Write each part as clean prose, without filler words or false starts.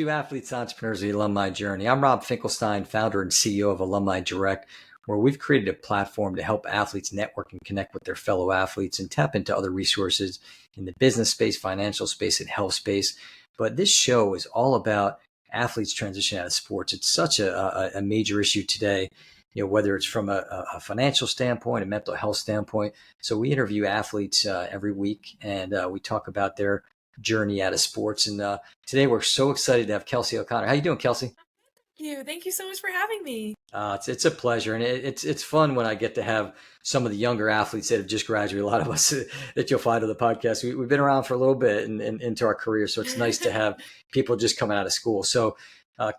you athletes, entrepreneurs of the Alumni Journey. I'm Rob Finkelstein, founder and CEO of Alumni Direct, where we've created a platform to help athletes network and connect with their fellow athletes and tap into other resources in the business space, financial space, and health space. But this show is all about athletes transition out of sports. It's such a major issue today, whether it's from a financial standpoint, a mental health standpoint. So we interview athletes every week, and we talk about their journey out of sports. And today we're so excited to have Kelsey O'Connor. How you doing, Kelsey? Thank you so much for having me. It's a pleasure, and it's fun when I get to have some of the younger athletes that have just graduated. A lot of us that you'll find on the podcast, we've been around for a little bit and into our career, so it's nice to have people just coming out of school. So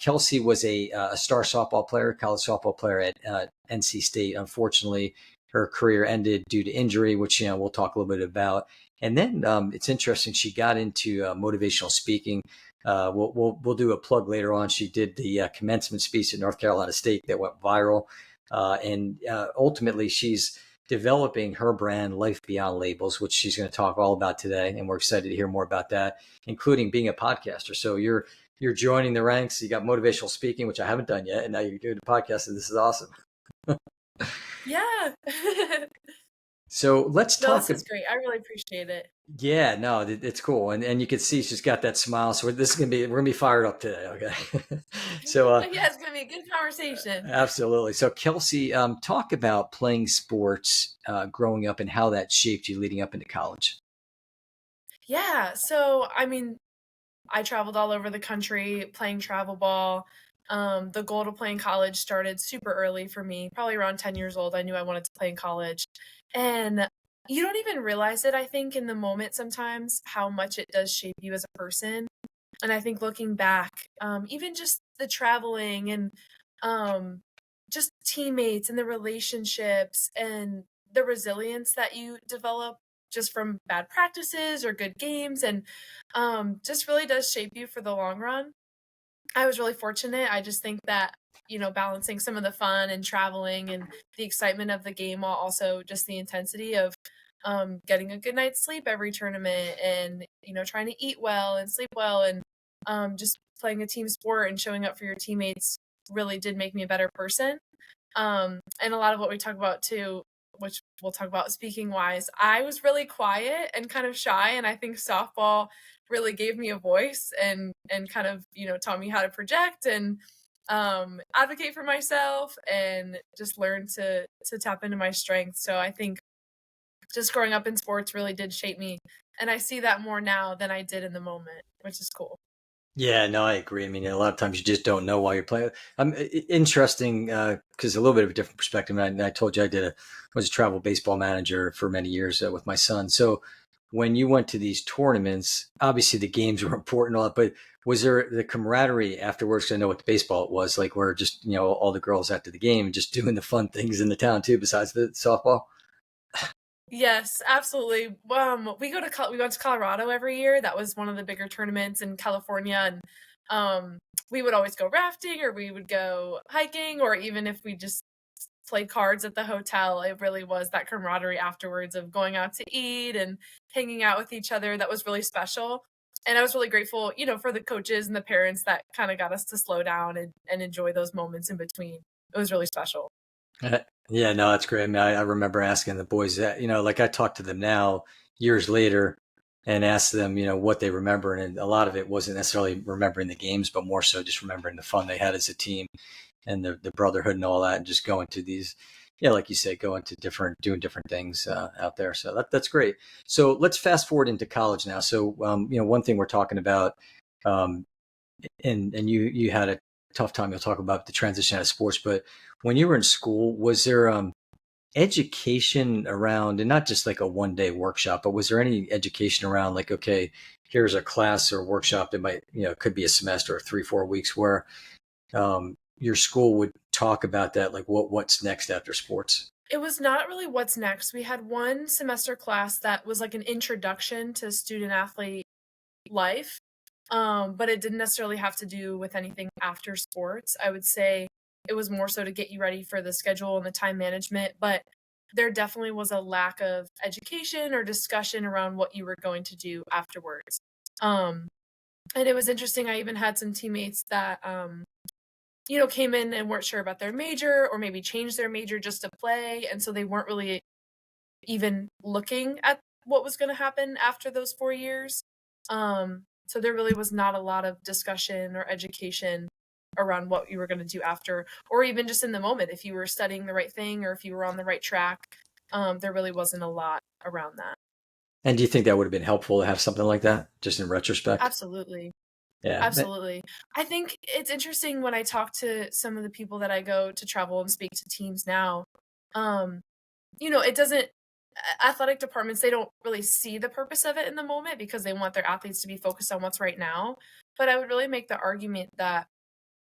Kelsey was a star softball player, college softball player at NC State. Unfortunately, her career ended due to injury, which we'll talk a little bit about. And then it's interesting. She got into motivational speaking. We'll do a plug later on. She did the commencement speech at North Carolina State that went viral, and ultimately she's developing her brand, Life Beyond Labels, which she's going to talk all about today. And we're excited to hear more about that, including being a podcaster. So you're joining the ranks. You got motivational speaking, which I haven't done yet, and now you're doing the podcast. And this is awesome. Yeah. So let's No, talk. this is great. I really appreciate it. Yeah, no, it's cool, and you can see she's got that smile. So we're gonna be fired up today. Okay, so Yeah, it's gonna be a good conversation. absolutely. So Kelsey, talk about playing sports growing up and how that shaped you leading up into college. Yeah, so I traveled all over the country playing travel ball. The goal to play in college started super early for me, probably around 10 years old. I knew I wanted to play in college. And you don't even realize it, I think, in the moment sometimes, how much it does shape you as a person. And I think looking back, even just the traveling and um, just teammates and the relationships and the resilience that you develop just from bad practices or good games and just really does shape you for the long run. I was really fortunate. I just think that, balancing some of the fun and traveling and the excitement of the game while also just the intensity of getting a good night's sleep every tournament and, trying to eat well and sleep well and just playing a team sport and showing up for your teammates really did make me a better person. And a lot of what we talk about too, which we'll talk about speaking wise, I was really quiet and kind of shy. And I think softball really gave me a voice and kind of, taught me how to project and advocate for myself and just learn to tap into my strengths. So I think just growing up in sports really did shape me. And I see that more now than I did in the moment, which is cool. Yeah, no, I agree. I mean, a lot of times you just don't know while you're playing. Interesting because a little bit of a different perspective. And I told you was a travel baseball manager for many years with my son. So when you went to these tournaments, obviously the games were important, all that, but was there the camaraderie afterwards? 'Cause I know what the baseball it was like, where just all the girls after the game just doing the fun things in the town too, besides the softball. Yes, absolutely. We went to Colorado every year. That was one of the bigger tournaments in California, and we would always go rafting, or we would go hiking, or even if we just played cards at the hotel. It really was that camaraderie afterwards of going out to eat and hanging out with each other. That was really special, and I was really grateful, for the coaches and the parents that kind of got us to slow down and enjoy those moments in between. It was really special. Yeah, no, that's great. I mean, I remember asking the boys that, like I talk to them now years later and ask them, what they remember. And a lot of it wasn't necessarily remembering the games, but more so just remembering the fun they had as a team and the brotherhood and all that, and just going to these, yeah, like you say, doing different things out there. So that's great. So let's fast forward into college now. So, one thing we're talking about, um, and you had a tough time. You'll talk about the transition out of sports, but when you were in school, was there education around, and not just like a 1 day workshop, but was there any education around like, okay, here's a class or workshop that might, could be a semester or 3-4 weeks where your school would talk about that, like what's next after sports? It was not really what's next. We had one semester class that was like an introduction to student athlete life. But it didn't necessarily have to do with anything after sports. I would say it was more so to get you ready for the schedule and the time management, but there definitely was a lack of education or discussion around what you were going to do afterwards. Um, And it was interesting. I even had some teammates that, came in and weren't sure about their major or maybe changed their major just to play. And so they weren't really even looking at what was going to happen after those 4 years. So there really was not a lot of discussion or education around what you were going to do after, or even just in the moment, if you were studying the right thing or if you were on the right track. There really wasn't a lot around that. And do you think that would have been helpful to have something like that, just in retrospect? Absolutely. Yeah. Absolutely. I think it's interesting when I talk to some of the people that I go to travel and speak to teams now. Um, it doesn't athletic departments, they don't really see the purpose of it in the moment because they want their athletes to be focused on what's right now. But I would really make the argument that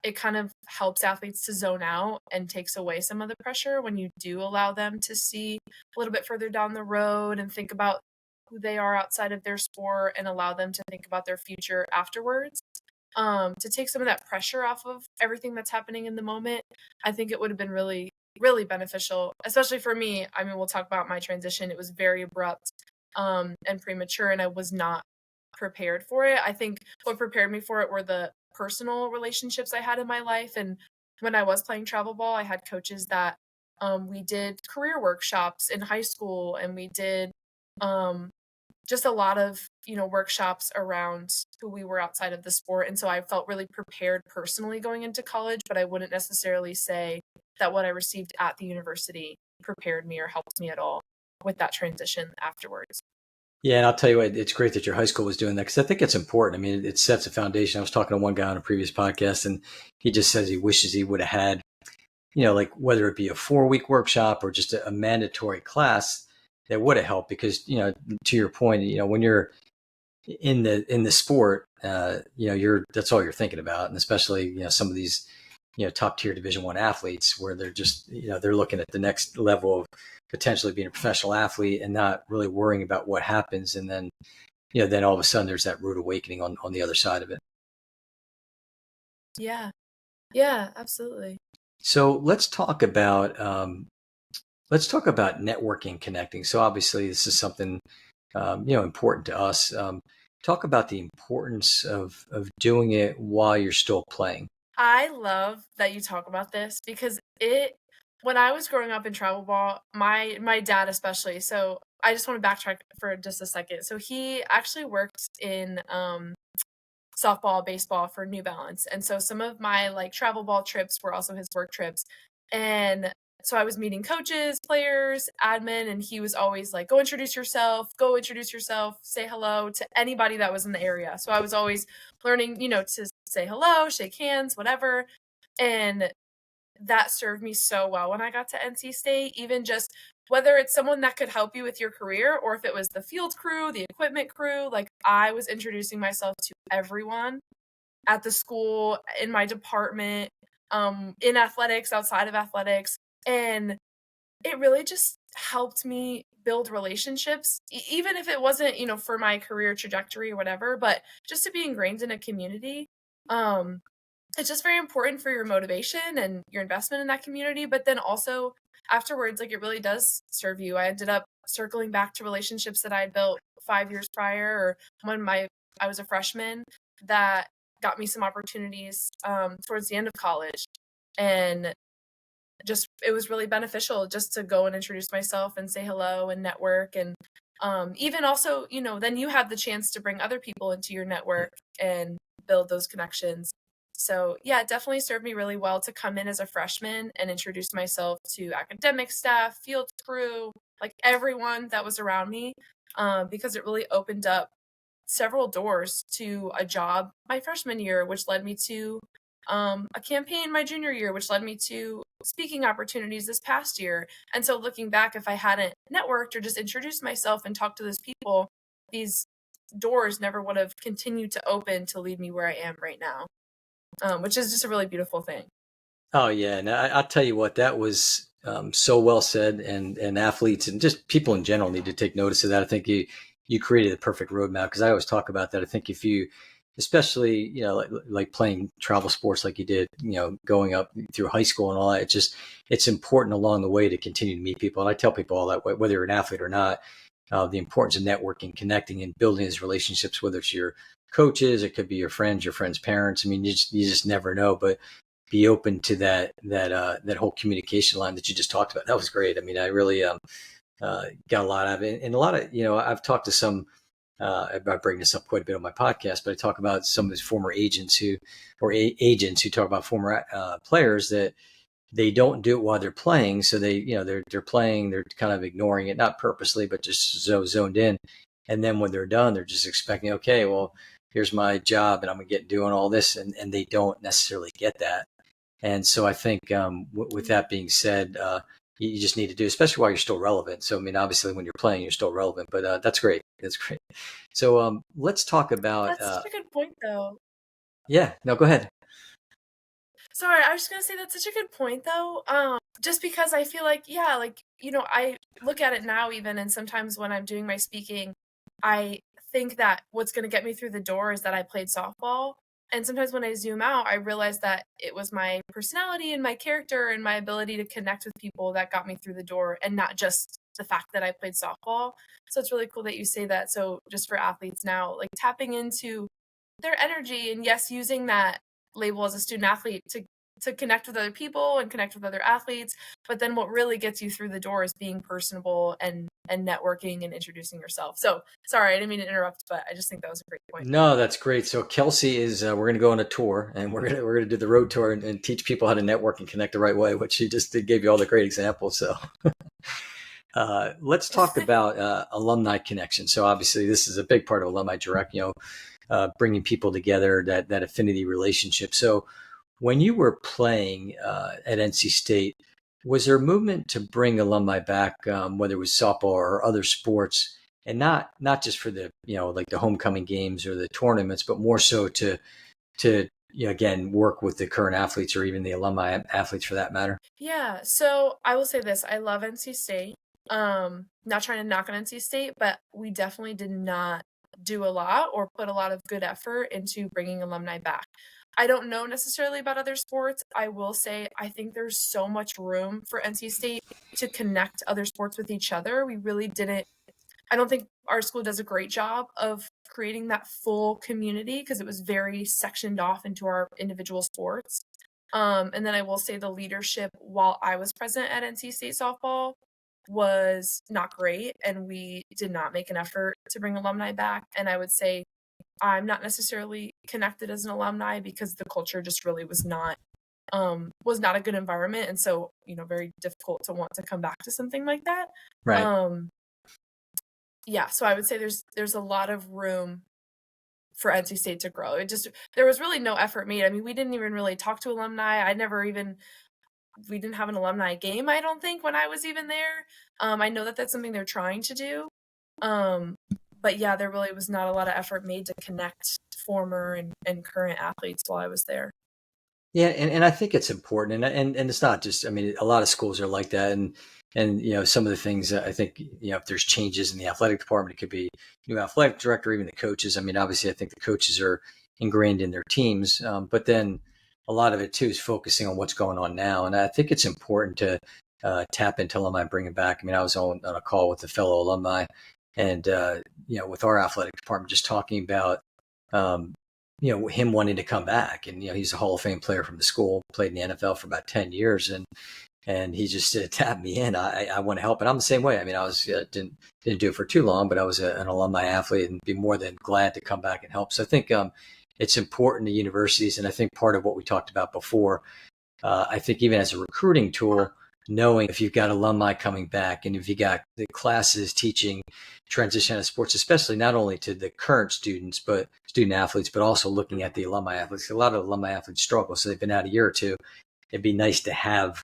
it kind of helps athletes to zone out and takes away some of the pressure when you do allow them to see a little bit further down the road and think about who they are outside of their sport and allow them to think about their future afterwards. To take some of that pressure off of everything that's happening in the moment, I think it would have been really, really beneficial, especially for me. I mean, we'll talk about my transition. It was very abrupt, and premature, and I was not prepared for it. I think what prepared me for it were the personal relationships I had in my life. And when I was playing travel ball, I had coaches that, we did career workshops in high school, and we did, um, just a lot of, workshops around who we were outside of the sport. And so I felt really prepared personally going into college, but I wouldn't necessarily say that what I received at the university prepared me or helped me at all with that transition afterwards. Yeah, and I'll tell you what, it's great that your high school was doing that because I think it's important. I mean, it sets a foundation. I was talking to one guy on a previous podcast, and he just says he wishes he would have had, like whether it be a 4-week workshop or just a mandatory class that would have helped because, to your point, when you're in the sport, that's all you're thinking about, and especially some of these top tier Division I athletes where they're just they're looking at the next level of potentially being a professional athlete and not really worrying about what happens, and then all of a sudden there's that rude awakening on the other side of it. Yeah. Yeah, absolutely. So let's talk about networking, connecting. So obviously this is something important to us. Talk about the importance of doing it while you're still playing. I love that you talk about this because it when I was growing up in travel ball, my dad especially, so I just want to backtrack for just a second. So he actually worked in softball, baseball for New Balance. And so some of my like travel ball trips were also his work trips. And so I was meeting coaches, players, admin, and he was always like, go introduce yourself, say hello to anybody that was in the area. So I was always learning, to say hello, shake hands, whatever. And that served me so well when I got to NC State, even just whether it's someone that could help you with your career or if it was the field crew, the equipment crew, like I was introducing myself to everyone at the school, in my department, in athletics, outside of athletics. And it really just helped me build relationships, even if it wasn't, for my career trajectory or whatever, but just to be ingrained in a community. Um, it's just very important for your motivation and your investment in that community, but then also afterwards, like, it really does serve you. I ended up circling back to relationships that I had built 5 years prior or when I was a freshman that got me some opportunities, towards the end of college, and just it was really beneficial just to go and introduce myself and say hello and network, and, even also, then you have the chance to bring other people into your network and build those connections. So, yeah, it definitely served me really well to come in as a freshman and introduce myself to academic staff, field crew, like everyone that was around me, because it really opened up several doors to a job my freshman year, which led me to, a campaign my junior year, which led me to speaking opportunities this past year. And so looking back, if I hadn't networked or just introduced myself and talked to those people, these doors never would have continued to open to lead me where I am right now, which is just a really beautiful thing. Oh yeah, and I'll tell you what, that was so well said, and athletes and just people in general need to take notice of that. I think you created a perfect roadmap because I always talk about that. I think if you, especially like playing travel sports like you did, going up through high school and all that, it's important along the way to continue to meet people. And I tell people all that whether you're an athlete or not, the importance of networking, connecting, and building these relationships, whether it's your coaches, it could be your friends' parents. I mean, you just never know, but be open to that whole communication line that you just talked about. That was great. I mean, I really got a lot out of it. And a lot of, I've talked to some, I bring this up quite a bit on my podcast, but I talk about some of his former agents agents who talk about former players that they don't do it while they're playing. So they're playing, they're kind of ignoring it, not purposely, but just so zoned in. And then when they're done, they're just expecting, okay, well, here's my job and I'm going to get doing all this. And they don't necessarily get that. And so I think with that being said, you just need to do, especially while you're still relevant. So, I mean, obviously when you're playing, you're still relevant, but that's great. That's great. So let's talk about, That's such a good point, though. yeah, no, go ahead. Sorry, I was just gonna say that's such a good point, though. Just because I feel like, yeah, like, I look at it now even, and sometimes when I'm doing my speaking, I think that what's gonna get me through the door is that I played softball. And sometimes when I zoom out, I realize that it was my personality and my character and my ability to connect with people that got me through the door, and not just the fact that I played softball. So it's really cool that you say that. So just for athletes now, like tapping into their energy, and yes, using that label as a student athlete to connect with other people and connect with other athletes, but then what really gets you through the door is being personable and networking and introducing yourself. So sorry, I didn't mean to interrupt, but I just think that was a great point. No, that's great. So Kelsey is, we're going to go on a tour and we're going to do the road tour and teach people how to network and connect the right way, which she just gave you all the great examples. So let's talk about alumni connection. So obviously this is a big part of Alumni Direct, bringing people together, that affinity relationship. So when you were playing at NC State, was there a movement to bring alumni back, whether it was softball or other sports, and not just for the like the homecoming games or the tournaments, but more so to again work with the current athletes or even the alumni athletes for that matter? Yeah, so I will say this, I love NC State. Not trying to knock on NC State, but we definitely did not do a lot or put a lot of good effort into bringing alumni back. I don't know necessarily about other sports. I will say I think there's so much room for NC State to connect other sports with each other. We really didn't, I don't think our school does a great job of creating that full community because it was very sectioned off into our individual sports. And then I will say the leadership while I was present at NC State softball was not great, and we did not make an effort to bring alumni back. And I would say I'm not necessarily connected as an alumni because the culture just really was not a good environment, and so very difficult to want to come back to something like that. Right. Um, yeah, so I would say there's a lot of room for NC State to grow. There was really no effort made. I mean, we didn't even really talk to alumni. We didn't have an alumni game, I don't think, when I was even there. I know that that's something they're trying to do. Um, but yeah, there really was not a lot of effort made to connect former and current athletes while I was there. Yeah, and I think it's important, and it's not just. I mean, a lot of schools are like that, and some of the things I think if there's changes in the athletic department, it could be new athletic director, even the coaches. I mean, obviously, I think the coaches are ingrained in their teams, but then a lot of it too is focusing on what's going on now, and I think it's important to tap into alumni, bring it back. I mean, I was on a call with a fellow alumni, and with our athletic department, just talking about. Um, him wanting to come back, and he's a Hall of Fame player from the school, played in the NFL for about 10 years, and he just tapped me in. I want to help, and I'm the same way. I mean, I was didn't do it for too long, but I was an alumni athlete and be more than glad to come back and help. So I think it's important to universities, and I think part of what we talked about before, I think even as a recruiting tool, knowing if you've got alumni coming back and if you got the classes teaching transition out of sports, especially not only to the current students, but student athletes, but also looking at the alumni athletes. A lot of alumni athletes struggle, so they've been out a year or two. It'd be nice to have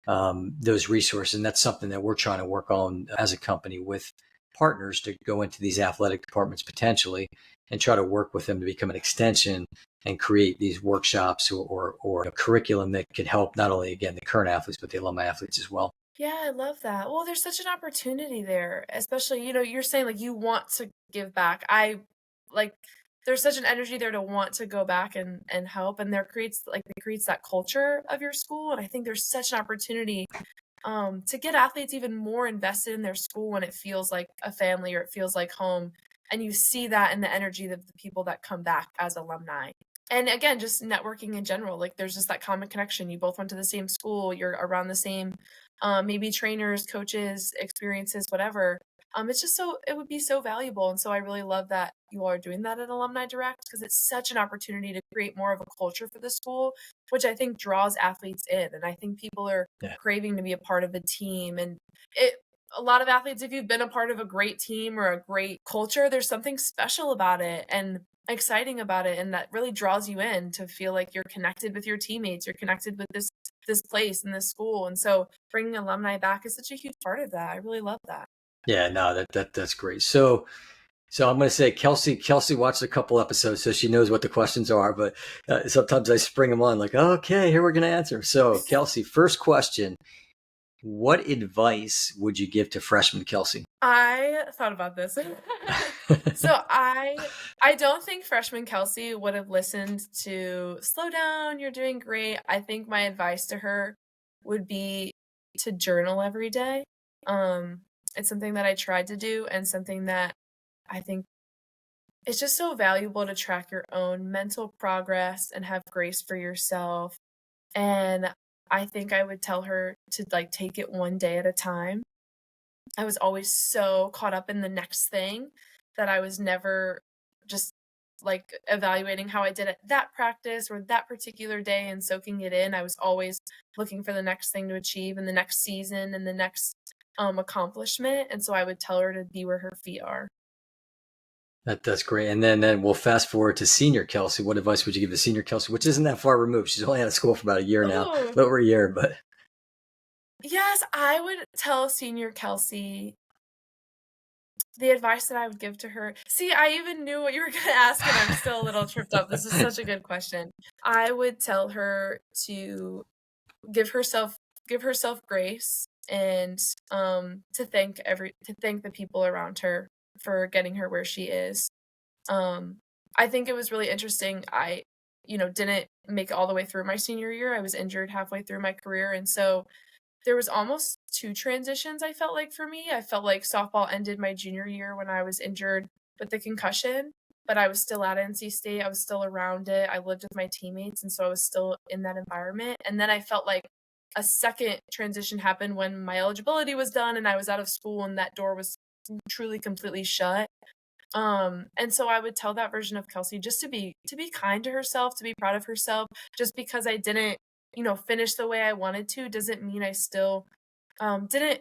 those resources, and that's something that we're trying to work on as a company with partners to go into these athletic departments potentially and try to work with them to become an extension and create these workshops or a curriculum that could help not only, again, the current athletes, but the alumni athletes as well. Yeah, I love that. Well, there's such an opportunity there, especially, you're saying like you want to give back. I like there's such an energy there to want to go back and help, and it creates that culture of your school, and I think there's such an opportunity to get athletes even more invested in their school when it feels like a family or it feels like home. And you see that in the energy of the people that come back as alumni. And again, just networking in general, like there's just that common connection. You both went to the same school, you're around the same, maybe trainers, coaches, experiences, whatever. It's just it would be so valuable. And so I really love that you all are doing that at Alumni Direct because it's such an opportunity to create more of a culture for the school, which I think draws athletes in. And I think people are Yeah. craving to be a part of a team. And a lot of athletes, if you've been a part of a great team or a great culture, there's something special about it and exciting about it. And that really draws you in to feel like you're connected with your teammates, you're connected with this place and this school. And so bringing alumni back is such a huge part of that. I really love that. Yeah, no, that's great. So I'm going to say Kelsey watched a couple episodes, so she knows what the questions are. But sometimes I spring them on, like, okay, here we're going to answer. So Kelsey, first question: what advice would you give to freshman Kelsey? I thought about this. So I don't think freshman Kelsey would have listened to slow down, you're doing great. I think my advice to her would be to journal every day. It's something that I tried to do and something that I think it's just so valuable to track your own mental progress and have grace for yourself. And I think I would tell her to like take it one day at a time. I was always so caught up in the next thing that I was never just like evaluating how I did at that practice or that particular day and soaking it in. I was always looking for the next thing to achieve and the next season and the next accomplishment. And so I would tell her to be where her feet are. That's great. And then we'll fast forward to senior Kelsey. What advice would you give to senior Kelsey, which isn't that far removed? She's only out of school for about a year now, a little over a year, but. Yes, I would tell senior Kelsey the advice that I would give to her. See, I even knew what you were going to ask, and I'm still a little tripped up. This is such a good question. I would tell her to give herself grace and to thank the people around her for getting her where she is. I think it was really interesting. I didn't make it all the way through my senior year. I was injured halfway through my career, and so there was almost 2 transitions, I felt like, for me. I felt like softball ended my junior year when I was injured with the concussion, but I was still at NC State. I was still around it. I lived with my teammates, and so I was still in that environment. And then I felt like a second transition happened when my eligibility was done and I was out of school and that door was truly completely shut. And so I would tell that version of Kelsey just to be kind to herself, to be proud of herself. Just because I didn't, finish the way I wanted to doesn't mean I still didn't,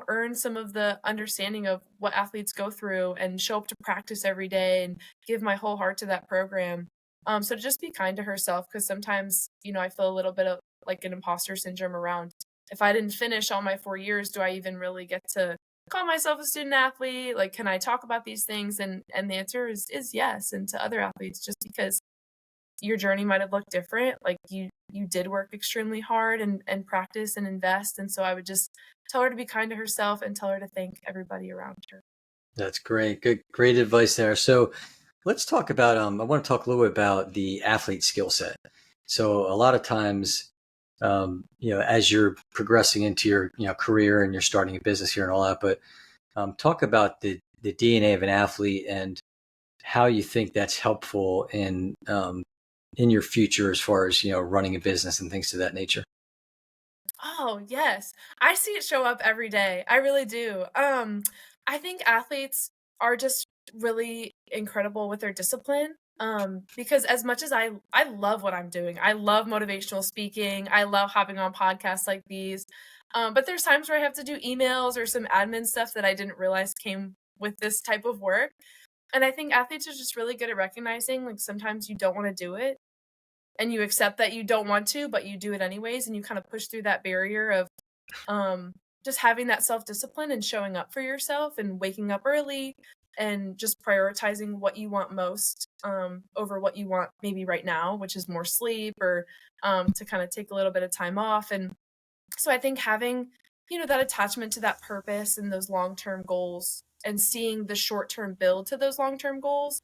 earn some of the understanding of what athletes go through and show up to practice every day and give my whole heart to that program. So to just be kind to herself, because sometimes, I feel a little bit of like an imposter syndrome around if I didn't finish all my 4 years, do I even really get to call myself a student athlete? Like, can I talk about these things? And the answer is yes. And to other athletes, just because your journey might have looked different, like you did work extremely hard and practice and invest. And so I would just tell her to be kind to herself and tell her to thank everybody around her. That's great. Great advice there. So let's talk about, I want to talk a little bit about the athlete skill set. So a lot of times, as you're progressing into your, career and you're starting a business here and all that, but talk about the DNA of an athlete and how you think that's helpful in your future as far as, running a business and things of that nature. Oh, yes. I see it show up every day. I really do. I think athletes are just really incredible with their discipline. Because as much as I love what I'm doing, I love motivational speaking. I love hopping on podcasts like these. But there's times where I have to do emails or some admin stuff that I didn't realize came with this type of work. And I think athletes are just really good at recognizing like sometimes you don't want to do it and you accept that you don't want to, but you do it anyways, and you kind of push through that barrier of just having that self-discipline and showing up for yourself and waking up early and just prioritizing what you want most over what you want maybe right now, which is more sleep or to kind of take a little bit of time off. And so I think having, that attachment to that purpose and those long-term goals and seeing the short-term build to those long-term goals,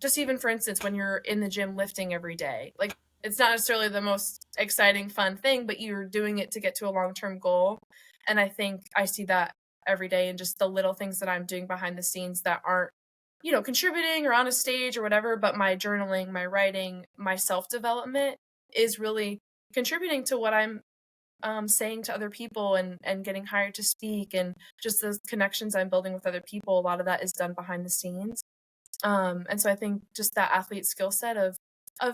just even for instance, when you're in the gym lifting every day, like it's not necessarily the most exciting, fun thing, but you're doing it to get to a long-term goal. And I think I see that every day in just the little things that I'm doing behind the scenes that aren't contributing or on a stage or whatever, but my journaling, my writing, my self-development is really contributing to what I'm saying to other people and getting hired to speak, and just those connections I'm building with other people. A lot of that is done behind the scenes. And so I think just that athlete skill set of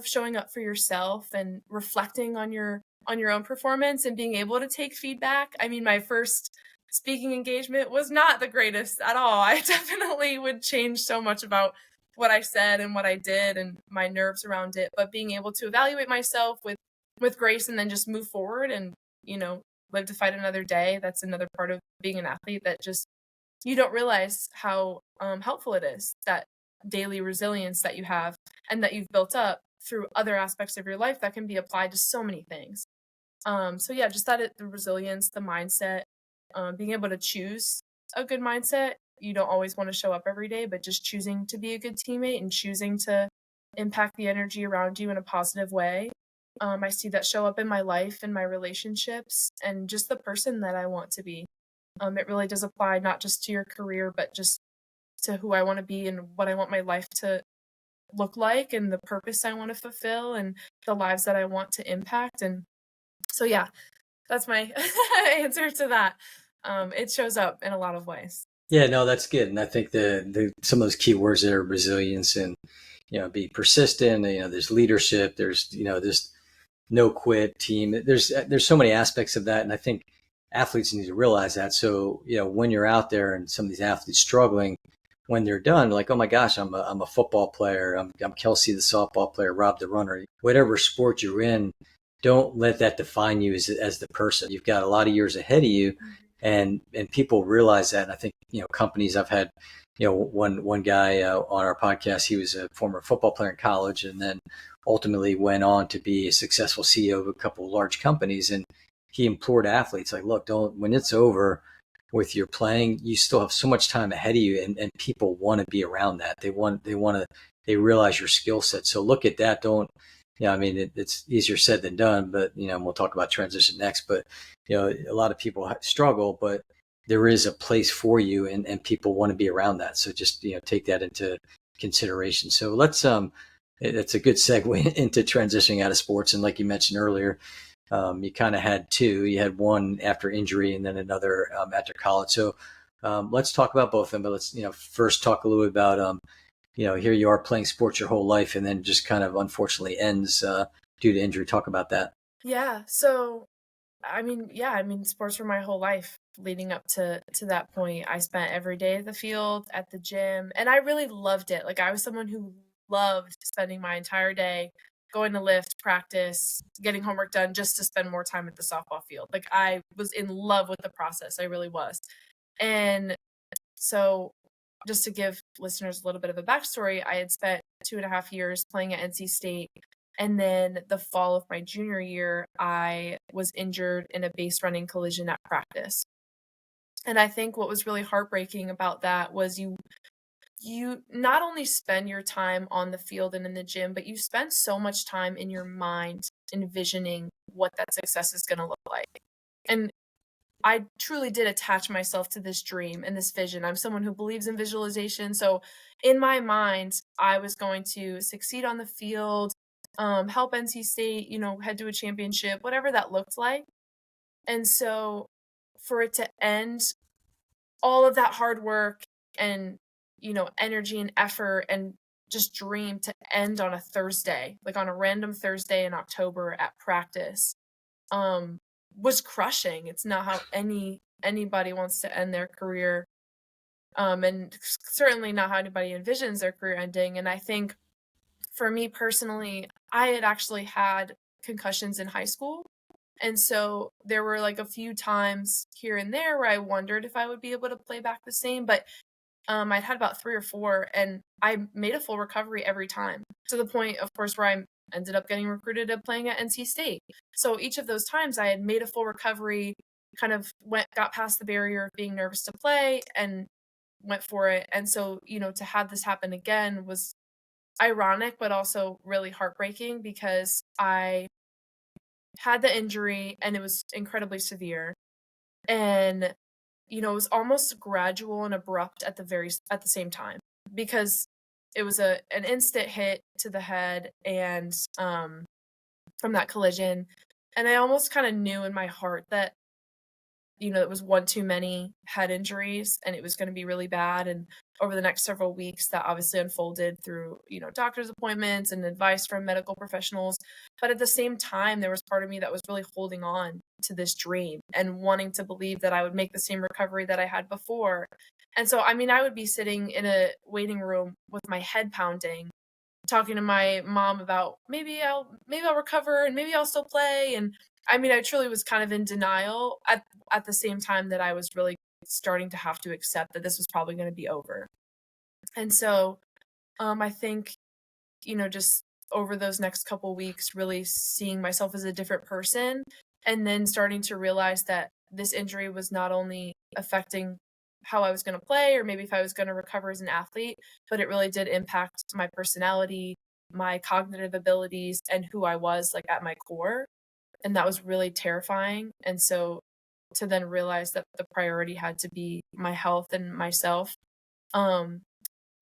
showing up for yourself and reflecting on your own performance and being able to take feedback. I mean, my first speaking engagement was not the greatest at all. I definitely would change so much about what I said and what I did and my nerves around it, but being able to evaluate myself with grace and then just move forward and, you know, live to fight another day. That's another part of being an athlete that just you don't realize how helpful it is, that daily resilience that you have and that you've built up through other aspects of your life that can be applied to so many things. So yeah, just the resilience, the mindset, being able to choose a good mindset. You don't always want to show up every day, but just choosing to be a good teammate and choosing to impact the energy around you in a positive way. I see that show up in my life and my relationships and just the person that I want to be. It really does apply not just to your career, but just to who I want to be and what I want my life to look like and the purpose I want to fulfill and the lives that I want to impact. And so, yeah, that's my answer to that. It shows up in a lot of ways. Yeah, no, that's good. And I think the some of those key words there, resilience and, be persistent. There's leadership. There's no quit team. There's so many aspects of that. And I think athletes need to realize that. So, when you're out there and some of these athletes struggling, when they're done, like, oh my gosh, I'm a football player. I'm Kelsey, the softball player, Rob, the runner, whatever sport you're in, don't let that define you as the person. You've got a lot of years ahead of you, and people realize that. And I think companies, I've had one guy on our podcast, he was a former football player in college, and then ultimately went on to be a successful CEO of a couple of large companies. And he implored athletes, like, look, don't, when it's over with your playing, you still have so much time ahead of you, and people want to be around that. They realize your skill set. So look at that. Don't, I mean, it's easier said than done, but, we'll talk about transition next, but, a lot of people struggle, but there is a place for you, and people want to be around that. So just, take that into consideration. So it's a good segue into transitioning out of sports. And like you mentioned earlier, you kind of had two. You had one after injury and then another after college. So let's talk about both of them. But let's first talk a little bit about here you are playing sports your whole life, and then just kind of unfortunately ends due to injury. Talk about that. Yeah. So I mean, sports were my whole life leading up to that point. I spent every day at the field, at the gym, and I really loved it. Like I was someone who loved spending my entire day going to lift, practice, getting homework done just to spend more time at the softball field. Like I was in love with the process. I really was. And so just to give listeners a little bit of a backstory, I had spent 2.5 years playing at NC State. And then the fall of my junior year, I was injured in a base running collision at practice. And I think what was really heartbreaking about that was you not only spend your time on the field and in the gym, but you spend so much time in your mind envisioning what that success is going to look like. And I truly did attach myself to this dream and this vision. I'm someone who believes in visualization. So in my mind, I was going to succeed on the field, help NC State, head to a championship, whatever that looked like. And so for it to end, all of that hard work and, energy and effort and just dream to end on a Thursday, like on a random Thursday in October at practice, was crushing. It's not how anybody wants to end their career, and certainly not how anybody envisions their career ending. And I think for me personally, I had actually had concussions in high school. And so there were like a few times here and there where I wondered if I would be able to play back the same, but I'd had about 3 or 4, and I made a full recovery every time, to the point, of course, where I ended up getting recruited to playing at NC State. So each of those times I had made a full recovery, kind of got past the barrier of being nervous to play and went for it. And so, to have this happen again was ironic, but also really heartbreaking because I had the injury and it was incredibly severe. And it was almost gradual and abrupt at the same time. because it was an instant hit to the head, and from that collision, and I almost kind of knew in my heart that it was one too many head injuries and it was going to be really bad. And over the next several weeks, that obviously unfolded through, doctor's appointments and advice from medical professionals. But at the same time, there was part of me that was really holding on to this dream and wanting to believe that I would make the same recovery that I had before. And so, I mean, I would be sitting in a waiting room with my head pounding, talking to my mom about maybe I'll recover and maybe I'll still play. And I mean, I truly was kind of in denial at the same time that I was really starting to have to accept that this was probably going to be over. And so I think, just over those next couple weeks, really seeing myself as a different person, and then starting to realize that this injury was not only affecting how I was going to play or maybe if I was going to recover as an athlete, but it really did impact my personality, my cognitive abilities, and who I was like at my core. And that was really terrifying. And so to then realize that the priority had to be my health and myself. Um,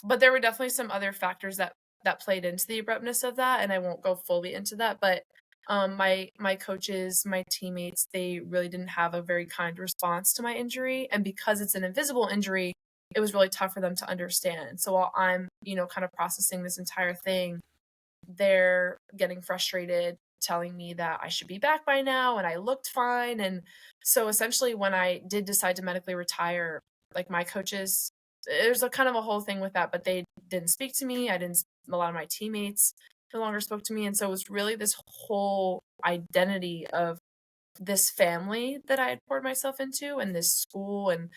but there were definitely some other factors that played into the abruptness of that, and I won't go fully into that, but, my coaches, my teammates, they really didn't have a very kind response to my injury, and because it's an invisible injury, it was really tough for them to understand. So while I'm, kind of processing this entire thing, they're getting frustrated, telling me that I should be back by now and I looked fine. And so essentially when I did decide to medically retire, like my coaches, there's a kind of a whole thing with that, but they didn't speak to me. I didn't A lot of my teammates no longer spoke to me. And so it was really this whole identity of this family that I had poured myself into and this school. And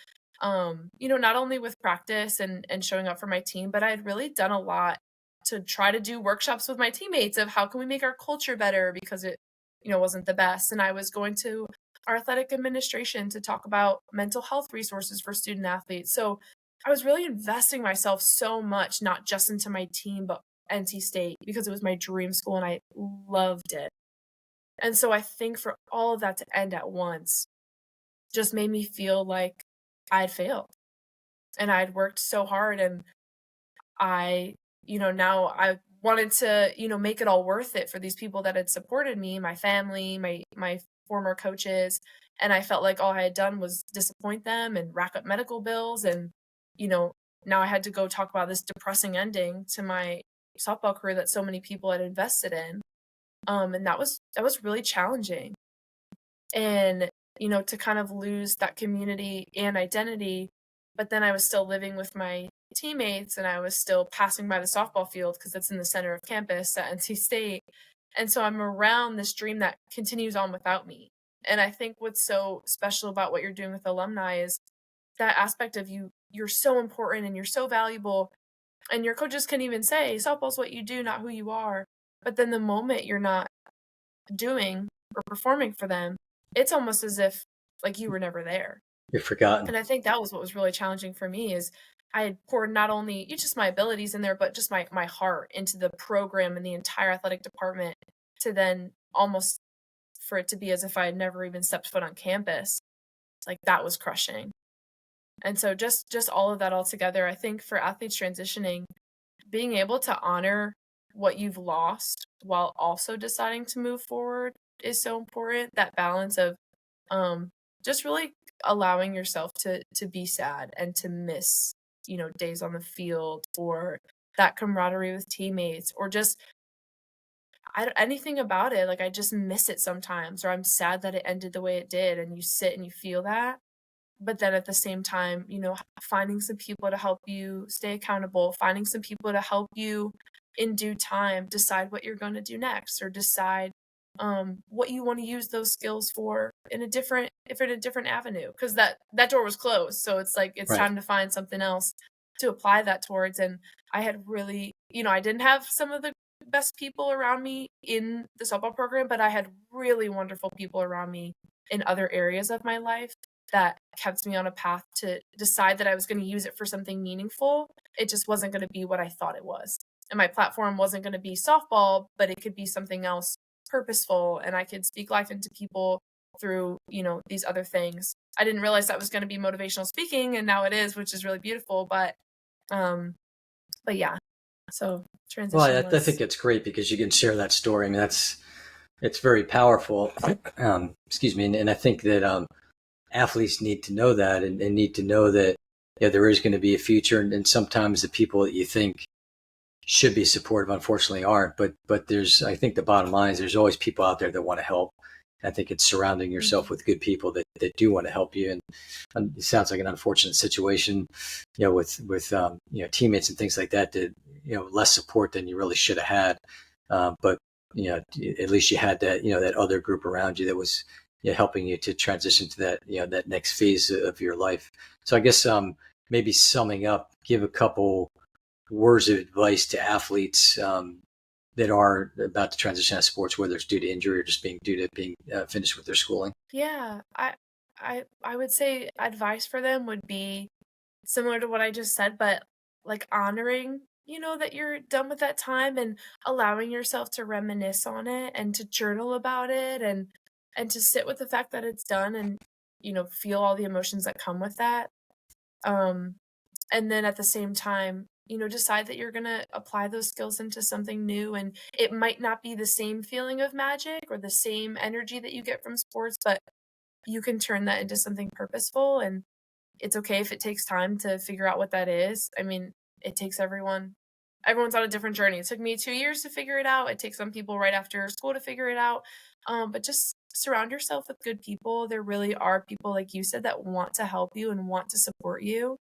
not only with practice and showing up for my team, but I had really done a lot to try to do workshops with my teammates of how can we make our culture better because it wasn't the best. And I was going to our athletic administration to talk about mental health resources for student athletes. So I was really investing myself so much, not just into my team but NC State, because it was my dream school and I loved it. And so I think for all of that to end at once just made me feel like I had failed and I had worked so hard. And now I wanted to, make it all worth it for these people that had supported me, my family, my former coaches. And I felt like all I had done was disappoint them and rack up medical bills. And, you know, now I had to go talk about this depressing ending to my softball career that so many people had invested in. And that was really challenging. And, to kind of lose that community and identity, but then I was still living with my teammates and I was still passing by the softball field because it's in the center of campus at NC State. And so I'm around this dream that continues on without me. And I think what's so special about what you're doing with alumni is that aspect of you're so important and you're so valuable. And your coaches can even say, softball's what you do, not who you are. But then the moment you're not doing or performing for them, it's almost as if like you were never there. You're forgotten. And I think that was what was really challenging for me is I had poured not only just my abilities in there, but just my heart into the program and the entire athletic department to then almost for it to be as if I had never even stepped foot on campus. Like that was crushing. And so just all of that all together, I think for athletes transitioning, being able to honor what you've lost while also deciding to move forward is so important. That balance of um just really allowing yourself to be sad and to miss, days on the field or that camaraderie with teammates or just anything about it. Like I just miss it sometimes or I'm sad that it ended the way it did and you sit and you feel that. But then at the same time, finding some people to help you stay accountable, finding some people to help you in due time decide what you're going to do next or decide what you want to use those skills for in a different avenue because that door was closed, so it's like it's Right. time to find something else to apply that towards. And I had really, I didn't have some of the best people around me in the softball program, but I had really wonderful people around me in other areas of my life that kept me on a path to decide that I was going to use it for something meaningful. It just wasn't going to be what I thought it was. And my platform wasn't going to be softball, but it could be something else purposeful and I could speak life into people through, these other things. I didn't realize that was going to be motivational speaking and now it is, which is really beautiful, but um But yeah, so Well, transition I think was, it's great because you can share that story. I mean, it's very powerful. Excuse me, and I think that athletes need to know that and need to know that there is going to be a future, and sometimes the people that you think should be supportive unfortunately aren't. But there's, I think the bottom line is there's always people out there that want to help. I think it's surrounding yourself mhm. with good people that do want to help you. And it sounds like an unfortunate situation, with teammates and things like that. That less support than you really should have had. But at least you had that other group around you that was helping you to transition to that next phase of your life. So I guess maybe summing up, give a couple words of advice to athletes that are about to transition out of sports, whether it's due to injury or just being due to being finished with their schooling? Yeah, I would say advice for them would be similar to what I just said, but like honoring, that you're done with that time and allowing yourself to reminisce on it and to journal about it and to sit with the fact that it's done and feel all the emotions that come with that. Um and then at the same time, decide that you're going to apply those skills into something new, and it might not be the same feeling of magic or the same energy that you get from sports, but you can turn that into something purposeful, and it's okay if it takes time to figure out what that is. I mean, it takes everyone's on a different journey. It took me 2 years to figure it out. It takes some people right after school to figure it out. But just surround yourself with good people. There really are people, like you said, that want to help you and want to support you.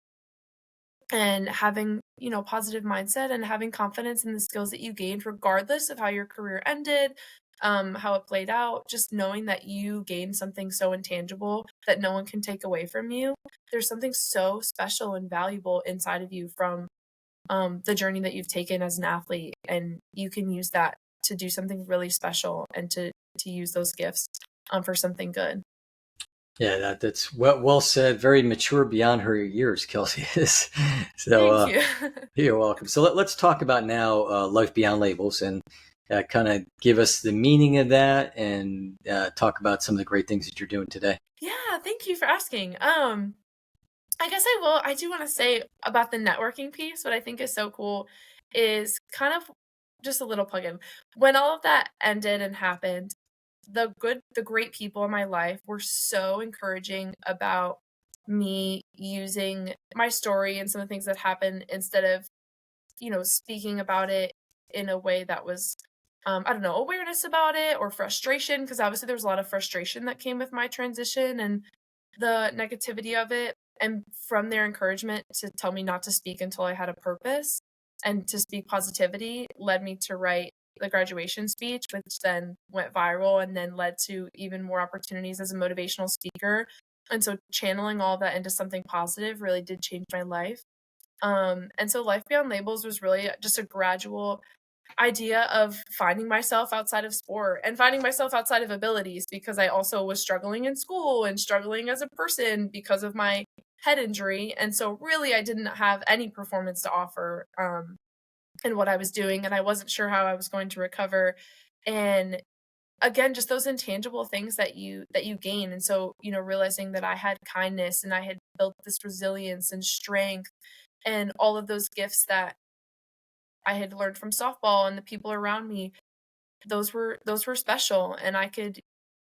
And having, positive mindset and having confidence in the skills that you gained, regardless of how your career ended, how it played out, just knowing that you gained something so intangible that no one can take away from you. There's something so special and valuable inside of you from the journey that you've taken as an athlete, and you can use that to do something really special and to use those gifts for something good. Yeah, that's well said. Very mature beyond her years, Kelsey is. So Thank you. you're welcome. So let's talk about now life beyond labels, and kind of give us the meaning of that, and talk about some of the great things that you're doing today. Yeah, thank you for asking. I guess I do want to say about the networking piece. What I think is so cool is kind of just a little plug in. When all of that ended and happened, the great people in my life were so encouraging about me using my story and some of the things that happened instead of, speaking about it in a way that was, I don't know, awareness about it or frustration. Cause obviously there was a lot of frustration that came with my transition and the negativity of it, and from their encouragement to tell me not to speak until I had a purpose and to speak positivity led me to write the graduation speech, which then went viral and then led to even more opportunities as a motivational speaker. And so channeling all that into something positive really did change my life. And so Life Beyond Labels was really just a gradual idea of finding myself outside of sport and finding myself outside of abilities, because I also was struggling in school and struggling as a person because of my head injury. And so really I didn't have any performance to offer in what I was doing, and I wasn't sure how I was going to recover. And again, just those intangible things that you gain. And so, realizing that I had kindness and I had built this resilience and strength and all of those gifts that I had learned from softball and the people around me, those were special, and I could,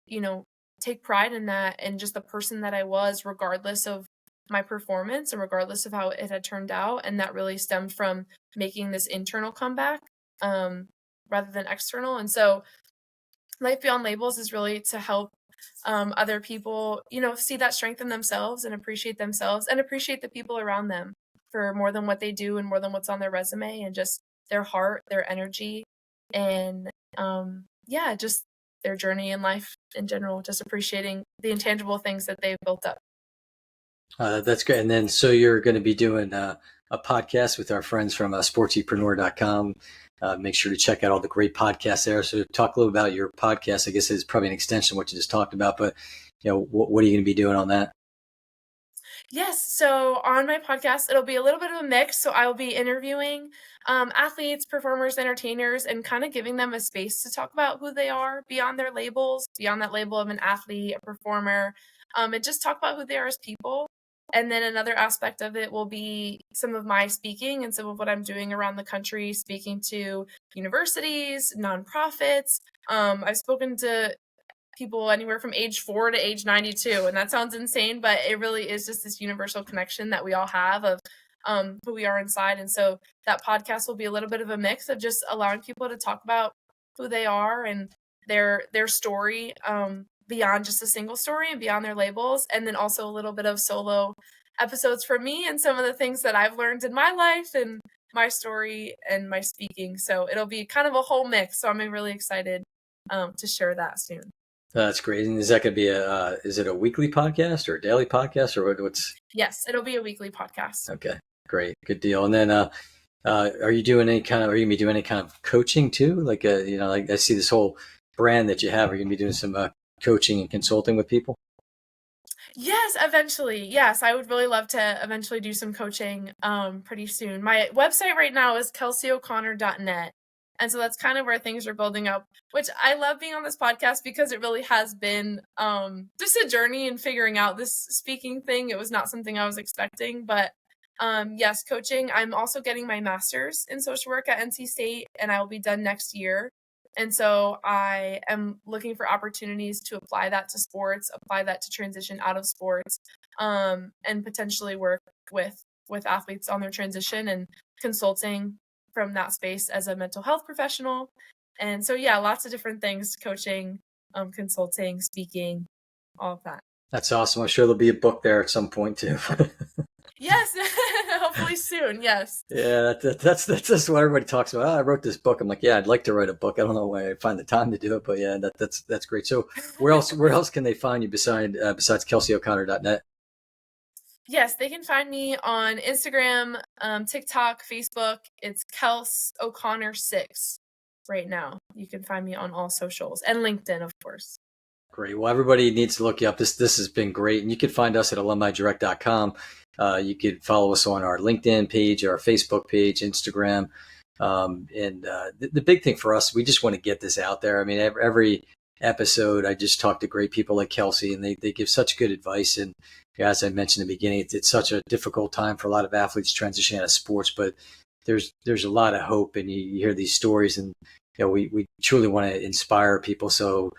you know, take pride in that and just the person that I was regardless of my performance and regardless of how it had turned out. And that really stemmed from making this internal comeback um rather than external. And so Life Beyond Labels is really to help other people, see that strength in themselves and appreciate the people around them for more than what they do and more than what's on their resume, and just their heart, their energy, and yeah, just their journey in life in general, just appreciating the intangible things that they've built up. That's great. And then, so you're going to be doing a podcast with our friends from sportspreneur.com. Make sure to check out all the great podcasts there. So talk a little about your podcast. I guess it's probably an extension of what you just talked about, but what are you going to be doing on that? Yes. So on my podcast, it'll be a little bit of a mix. So I will be interviewing athletes, performers, entertainers, and kind of giving them a space to talk about who they are beyond their labels, beyond that label of an athlete, a performer, and just talk about who they are as people. And then another aspect of it will be some of my speaking and some of what I'm doing around the country, speaking to universities, nonprofits. I've spoken to people anywhere from age 4 to age 92, and that sounds insane, but it really is just this universal connection that we all have of who we are inside. And so that podcast will be a little bit of a mix of just allowing people to talk about who they are and their story, beyond just a single story and beyond their labels, and then also a little bit of solo episodes for me and some of the things that I've learned in my life and my story and my speaking. So it'll be kind of a whole mix. So I'm really excited to share that soon. That's great. And is that going to be is it a weekly podcast or a daily podcast, or what's? Yes, it'll be a weekly podcast. Okay, great. Good deal. And then, are you going to be doing any kind of coaching too? Like, like I see this whole brand that you have. Are you going to be doing some coaching and consulting with people? Yes, eventually. Yes, I would really love to eventually do some coaching pretty soon. My website right now is kelseyo'connor.net. And so that's kind of where things are building up, which I love being on this podcast because it really has been just a journey in figuring out this speaking thing. It was not something I was expecting, but yes, coaching. I'm also getting my master's in social work at NC State, and I will be done next year. And so I am looking for opportunities to apply that to sports, apply that to transition out of sports, and potentially work with athletes on their transition and consulting from that space as a mental health professional. And so, yeah, lots of different things, coaching, consulting, speaking, all of that. That's awesome. I'm sure there'll be a book there at some point too. Yes, hopefully soon. Yes. Yeah, that's just what everybody talks about. I wrote this book. I'm like, yeah, I'd like to write a book. I don't know why I find the time to do it, but yeah, that's great. So where else can they find you besides KelseyO'Connor.net? Yes, they can find me on Instagram, TikTok, Facebook. It's Kels O'Connor 6 right now. You can find me on all socials and LinkedIn, of course. Great. Well, everybody needs to look you up. This has been great. And you can find us at alumnidirect.com. You could follow us on our LinkedIn page, our Facebook page, Instagram. The big thing for us, we just want to get this out there. I mean, every episode, I just talk to great people like Kelsey, and they give such good advice. And as I mentioned in the beginning, it's such a difficult time for a lot of athletes transitioning out of sports, but there's a lot of hope, and you hear these stories, and we truly want to inspire people. So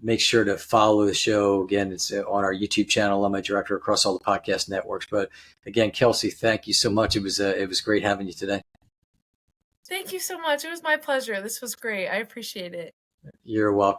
make sure to follow the show. Again, it's on our YouTube channel, Alumni Direct, across all the podcast networks. But again, Kelsey, thank you so much. It was great having you today. Thank you so much. It was my pleasure. This was great. I appreciate it. You're welcome.